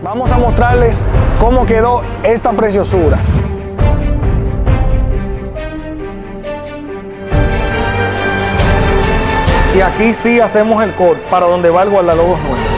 Vamos a mostrarles cómo quedó esta preciosura. Y aquí sí hacemos el corte para donde va el guardalodos nuevo.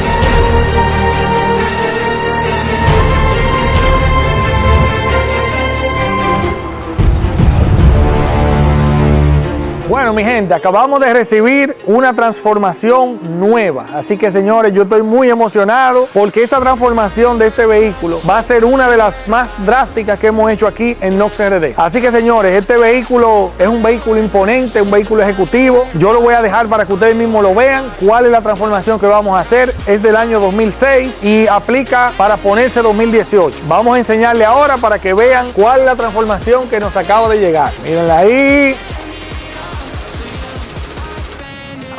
Bueno, mi gente, acabamos de recibir una transformación nueva. Así que, señores, yo estoy muy emocionado porque esta transformación de este vehículo va a ser una de las más drásticas que hemos hecho aquí en Nox RD. Así que, señores, este vehículo es un vehículo imponente, un vehículo ejecutivo. Yo lo voy a dejar para que ustedes mismos lo vean. ¿Cuál es la transformación que vamos a hacer? Es del año 2006 y aplica para ponerse 2018. Vamos a enseñarle ahora para que vean cuál es la transformación que nos acaba de llegar. Mírenla ahí.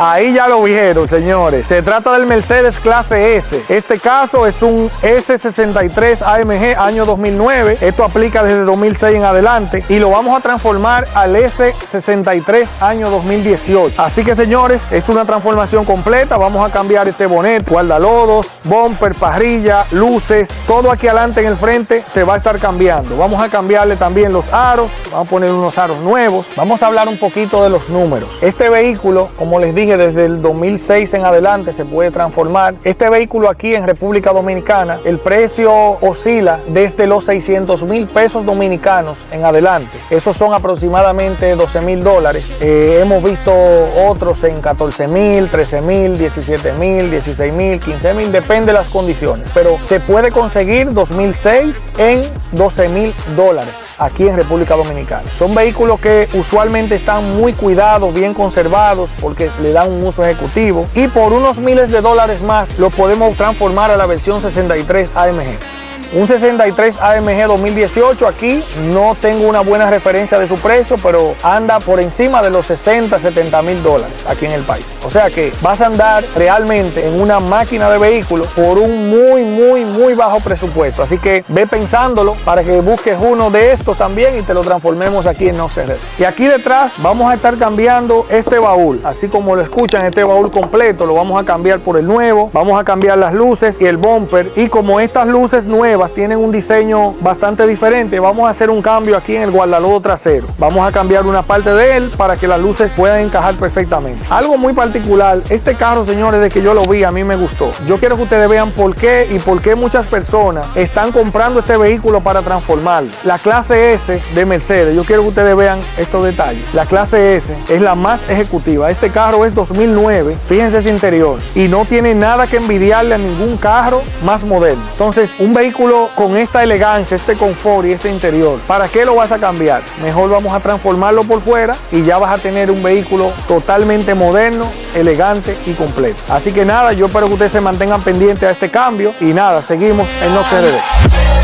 Ahí ya lo vieron, señores. Se trata del Mercedes clase S. Este caso es un S63 AMG año 2009. Esto aplica desde 2006 en adelante y lo vamos a transformar al S63 año 2018. Así que, señores, es una transformación completa. Vamos a cambiar este bonete, guardalodos, bumper, parrilla, luces. Todo aquí adelante en el frente se va a estar cambiando. Vamos a cambiarle también los aros. Vamos a poner unos aros nuevos. Vamos a hablar un poquito de los números. Este vehículo, como les dije, desde el 2006 en adelante se puede transformar. Este vehículo aquí en República Dominicana, el precio oscila desde los 600,000 pesos dominicanos en adelante. Esos son aproximadamente $12,000. Hemos visto otros en 14,000, 13,000, 17,000, 16,000, 15,000, depende de las condiciones. Pero se puede conseguir 2006 en $12,000 aquí en República Dominicana. Son vehículos que usualmente están muy cuidados, bien conservados, porque le dan un uso ejecutivo, y por unos miles de dólares más lo podemos transformar a la versión 63 AMG. Un 63 AMG 2018, aquí no tengo una buena referencia de su precio, pero anda por encima de los 60, 70 mil dólares aquí en el país. O sea que vas a andar realmente en una máquina de vehículos por un muy bajo presupuesto. Así que ve pensándolo para que busques uno de estos también y te lo transformemos aquí en Nox RD. Y aquí detrás vamos a estar cambiando este baúl, así como lo escuchan, este baúl completo lo vamos a cambiar por el nuevo. Vamos a cambiar las luces y el bumper, y como estas luces nuevas tienen un diseño bastante diferente, vamos a hacer un cambio aquí en el guardalodo trasero. Vamos a cambiar una parte de él para que las luces puedan encajar perfectamente. Algo muy particular, este carro, señores, de que yo lo vi, a mí me gustó. Yo quiero que ustedes vean por qué y por qué muchas personas están comprando este vehículo para transformarlo. La clase S de Mercedes, yo quiero que ustedes vean estos detalles. La clase S es la más ejecutiva. Este carro es 2009, fíjense ese interior, y no tiene nada que envidiarle a ningún carro más moderno. Entonces, un vehículo con esta elegancia, este confort y este interior, ¿para qué lo vas a cambiar? Mejor vamos a transformarlo por fuera y ya vas a tener un vehículo totalmente moderno, elegante y completo. Así que nada, yo espero que ustedes se mantengan pendientes a este cambio y nada, seguimos en Nox RD.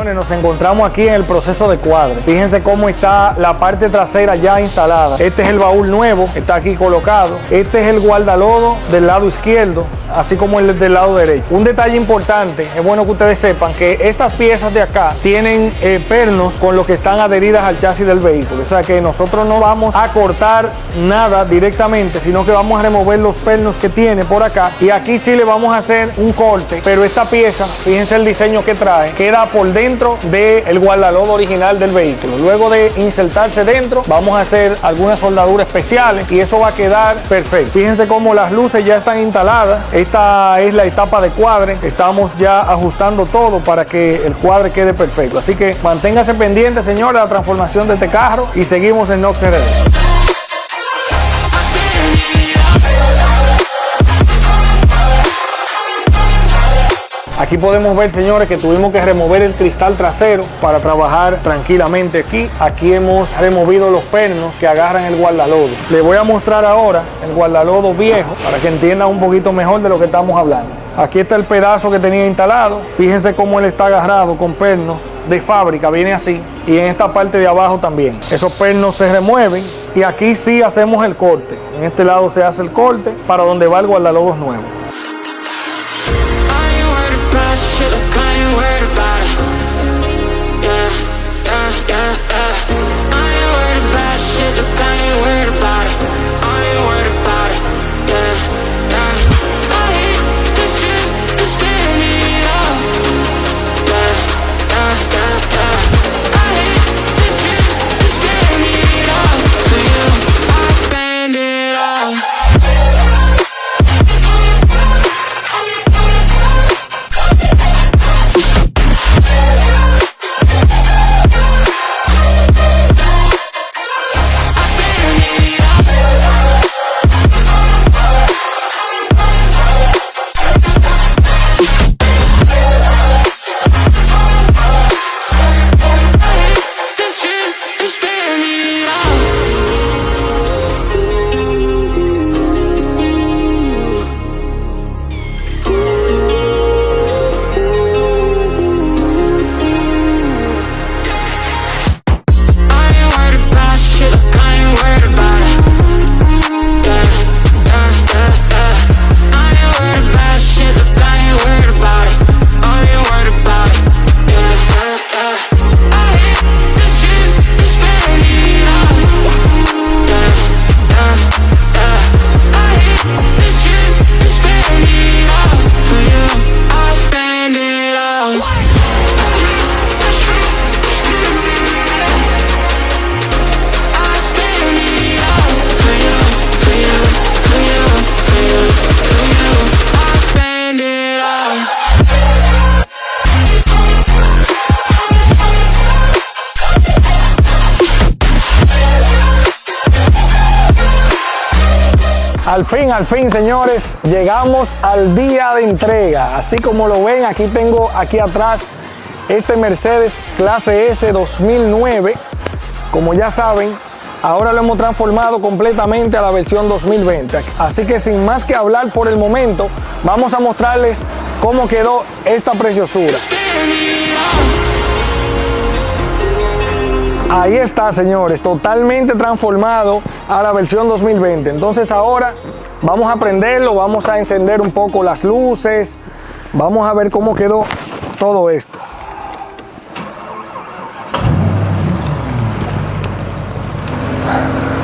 Nos encontramos aquí en el proceso de cuadre. Fíjense cómo está la parte trasera ya instalada. Este es el baúl nuevo, está aquí colocado. Este es el guardalodo del lado izquierdo, así como el del lado derecho. Un detalle importante, es bueno que ustedes sepan que estas piezas de acá tienen pernos con lo que están adheridas al chasis del vehículo. O sea que nosotros no vamos a cortar nada directamente, sino que vamos a remover los pernos que tiene por acá, y aquí sí le vamos a hacer un corte. Pero esta pieza, fíjense el diseño que trae, queda por dentro del guardalodo original del vehículo. Luego de insertarse dentro, vamos a hacer algunas soldaduras especiales y eso va a quedar perfecto. Fíjense cómo las luces ya están instaladas. Esta es la etapa de cuadre. Estamos ya ajustando todo para que el cuadre quede perfecto. Así que manténgase pendiente, señores, de la transformación de este carro y seguimos en Nox RD. Aquí podemos ver, señores, que tuvimos que remover el cristal trasero para trabajar tranquilamente aquí. Aquí hemos removido los pernos que agarran el guardalodo. Les voy a mostrar ahora el guardalodo viejo para que entiendan un poquito mejor de lo que estamos hablando. Aquí está el pedazo que tenía instalado. Fíjense cómo él está agarrado con pernos de fábrica, viene así. Y en esta parte de abajo también. Esos pernos se remueven y aquí sí hacemos el corte. En este lado se hace el corte para donde va el guardalodo nuevo. Al fin, señores, llegamos al día de entrega. Así como lo ven, aquí tengo aquí atrás este Mercedes clase S 2009. Como ya saben, ahora lo hemos transformado completamente a la versión 2020. Así que sin más que hablar por el momento, vamos a mostrarles cómo quedó esta preciosura. Ahí está, señores, totalmente transformado a la versión 2020. Entonces ahora vamos a prenderlo, vamos a encender un poco las luces, vamos a ver cómo quedó todo esto.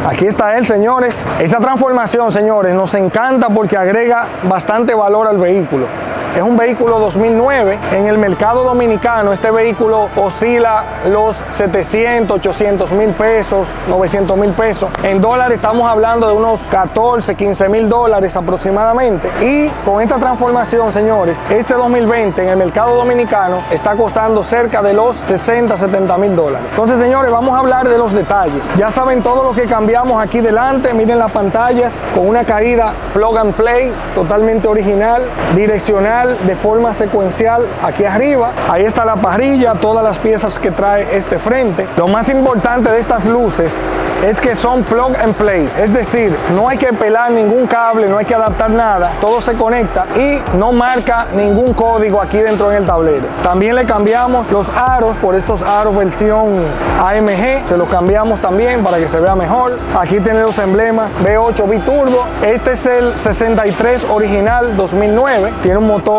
Aquí está él, señores. Esta transformación, señores, nos encanta porque agrega bastante valor al vehículo. Es un vehículo 2009. En el mercado dominicano este vehículo oscila los 700, 800 mil pesos, 900 mil pesos. En dólares estamos hablando de unos 14, 15 mil dólares aproximadamente. Y con esta transformación, señores, este 2020 en el mercado dominicano está costando cerca de los 60, 70 mil dólares. Entonces, señores, vamos a hablar de los detalles. Ya saben todo lo que cambiamos aquí delante. Miren las pantallas con una caída plug and play totalmente original, direccional de forma secuencial aquí arriba. Ahí está la parrilla, todas las piezas que trae este frente. Lo más importante de estas luces es que son plug and play, es decir, no hay que pelar ningún cable, no hay que adaptar nada, todo se conecta y no marca ningún código aquí dentro en el tablero. También le cambiamos los aros por estos aros versión AMG, se los cambiamos también para que se vea mejor. Aquí tiene los emblemas V8 biturbo. Este es el 63 original 2009, tiene un motor,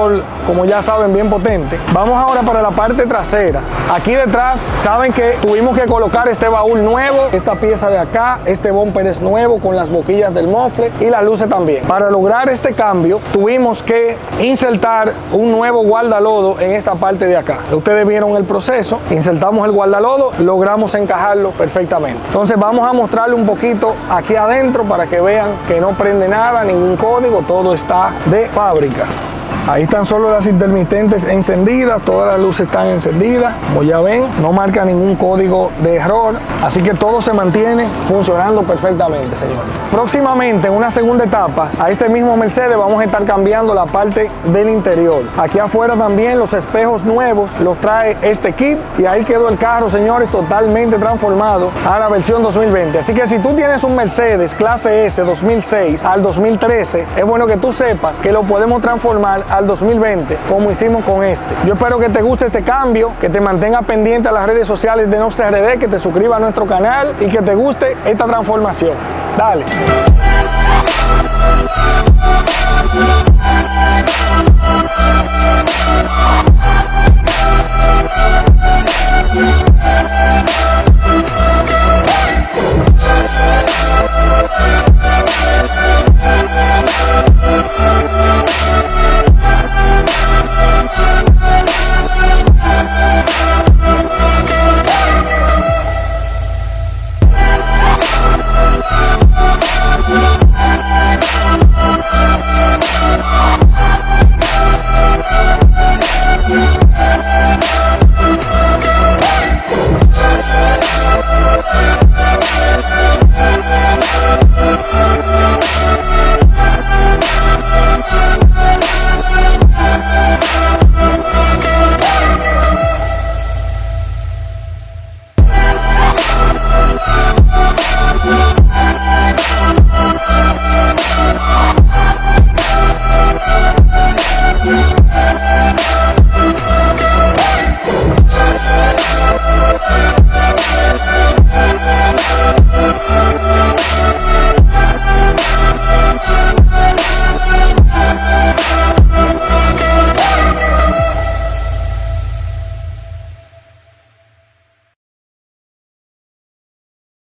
como ya saben, bien potente. Vamos ahora para la parte trasera. Aquí detrás saben que tuvimos que colocar este baúl nuevo, esta pieza de acá, este bumper es nuevo con las boquillas del mofle y las luces también. Para lograr este cambio tuvimos que insertar un nuevo guardalodo en esta parte de acá. Ustedes vieron el proceso, insertamos el guardalodo, logramos encajarlo perfectamente. Entonces vamos a mostrarle un poquito aquí adentro para que vean que no prende nada, ningún código, todo está de fábrica. Ahí están solo las intermitentes encendidas, todas las luces están encendidas, como ya ven, no marca ningún código de error, así que todo se mantiene funcionando perfectamente, señores. Próximamente, en una segunda etapa, a este mismo Mercedes vamos a estar cambiando la parte del interior. Aquí afuera también los espejos nuevos los trae este kit y ahí quedó el carro, señores, totalmente transformado a la versión 2020. Así que si tú tienes un Mercedes clase S 2006 al 2013, es bueno que tú sepas que lo podemos transformar al 2020 como hicimos con este. Yo espero que te guste este cambio, que te mantenga pendiente a las redes sociales de Nox RD, que te suscribas a nuestro canal y que te guste esta transformación. Dale.